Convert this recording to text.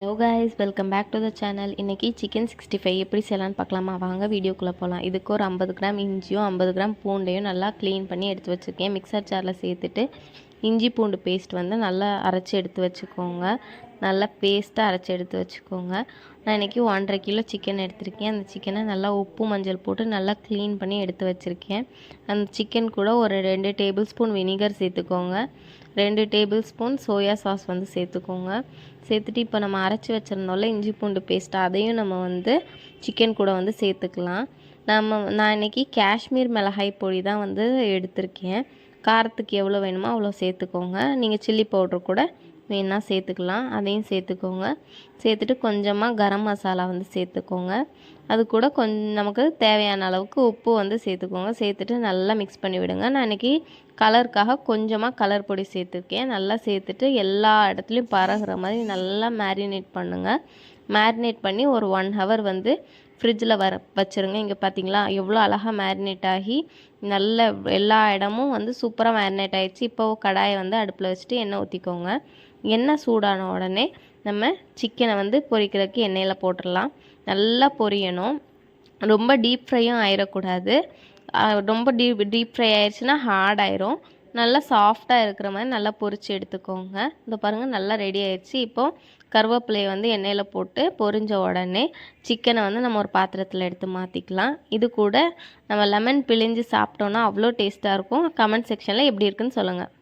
Hello guys, welcome back to the channel. இன்றைக்கி chicken 65 எப்படி செய்யலான்னு பார்க்கலாமா? வாங்க வீடியோக்குள்ளே போகலாம். இதுக்கு ஒரு 50 கிராம் இஞ்சியும் 50 கிராம் பூண்டையும் நல்லா க்ளீன் பண்ணி எடுத்து வச்சுருக்கேன். மிக்சர் ஜாரில் சேர்த்துட்டு இஞ்சி பூண்டு பேஸ்ட் வந்து நல்லா அரைச்சி எடுத்து வச்சுக்கோங்க. நல்லா பேஸ்ட்டாக அரைச்சி எடுத்து வச்சுக்கோங்க. நான் இன்றைக்கி 1.5 கிலோ சிக்கன் எடுத்திருக்கேன். அந்த சிக்கனை நல்லா உப்பு மஞ்சள் போட்டு நல்லா க்ளீன் பண்ணி எடுத்து வச்சுருக்கேன். அந்த சிக்கன் கூட ஒரு 2 டேபிள் ஸ்பூன் வினிகர் சேர்த்துக்கோங்க. 2 டேபிள் ஸ்பூன் சோயா சாஸ் வந்து சேர்த்துக்கோங்க. சேர்த்துட்டு இப்போ நம்ம அரைச்சி வச்சுருந்தோம்ல இஞ்சி பூண்டு பேஸ்ட், அதையும் நம்ம வந்து சிக்கன் கூட வந்து சேர்த்துக்கலாம். நான் இன்றைக்கி காஷ்மீர் மிளகாய் பொடி தான் வந்து எடுத்திருக்கேன். காரத்துக்கு எவ்வளோ வேணுமோ அவ்வளோ சேர்த்துக்கோங்க. நீங்கள் சில்லி பவுட்ரு கூட வேணுன்னா சேர்த்துக்கலாம். அதையும் சேர்த்துக்கோங்க. சேர்த்துட்டு கொஞ்சமாக கரம் மசாலா வந்து சேர்த்துக்கோங்க. அது கூட நமக்கு தேவையான அளவுக்கு உப்பு வந்து சேர்த்துக்கோங்க. சேர்த்துட்டு நல்லா மிக்ஸ் பண்ணி விடுங்க. நான் இன்றைக்கி கலருக்காக கொஞ்சமாக கலர் பொடி சேர்த்துருக்கேன். நல்லா சேர்த்துட்டு எல்லா இடத்துலையும் பரகுற மாதிரி நல்லா மேரினேட் பண்ணுங்கள். மேரினேட் பண்ணி ஒரு 1 ஹவர் வந்து ஃப்ரிட்ஜில் வச்சுருங்க. இங்கே பார்த்தீங்களா எவ்வளோ அழகாக மேரினேட் ஆகி நல்ல எல்லா இடமும் வந்து சூப்பராக மேரினேட் ஆகிடுச்சு. இப்போது கடாயை வந்து அடுப்பில் வச்சுட்டு எண்ணெய் ஊற்றிக்கோங்க. எண்ணெய் சூடான உடனே நம்ம சிக்கனை வந்து பொரிக்கிறதுக்கு எண்ணெயில் போட்டுடலாம். நல்லா பொரியணும். ரொம்ப டீப் ஃப்ரையும் ஆயிடக்கூடாது. ரொம்ப டீப் ஃப்ரை ஆயிடுச்சுன்னா ஹார்ட் ஆயிரும். நல்லா சாஃப்டாக இருக்கிற மாதிரி நல்லா பொரித்து எடுத்துக்கோங்க. இந்த பாருங்கள் நல்லா ரெடி ஆயிடுச்சு. இப்போது கருவேப்பிலையை வந்து எண்ணெயில் போட்டு பொரிஞ்ச உடனே சிக்கனை வந்து நம்ம ஒரு பாத்திரத்தில் எடுத்து மாற்றிக்கலாம். இது கூட நம்ம லெமன் பிழிஞ்சு சாப்பிட்டோன்னா அவ்வளோ டேஸ்ட்டாக இருக்கும். கமெண்ட் செக்ஷனில் எப்படி இருக்குன்னு சொல்லுங்கள்.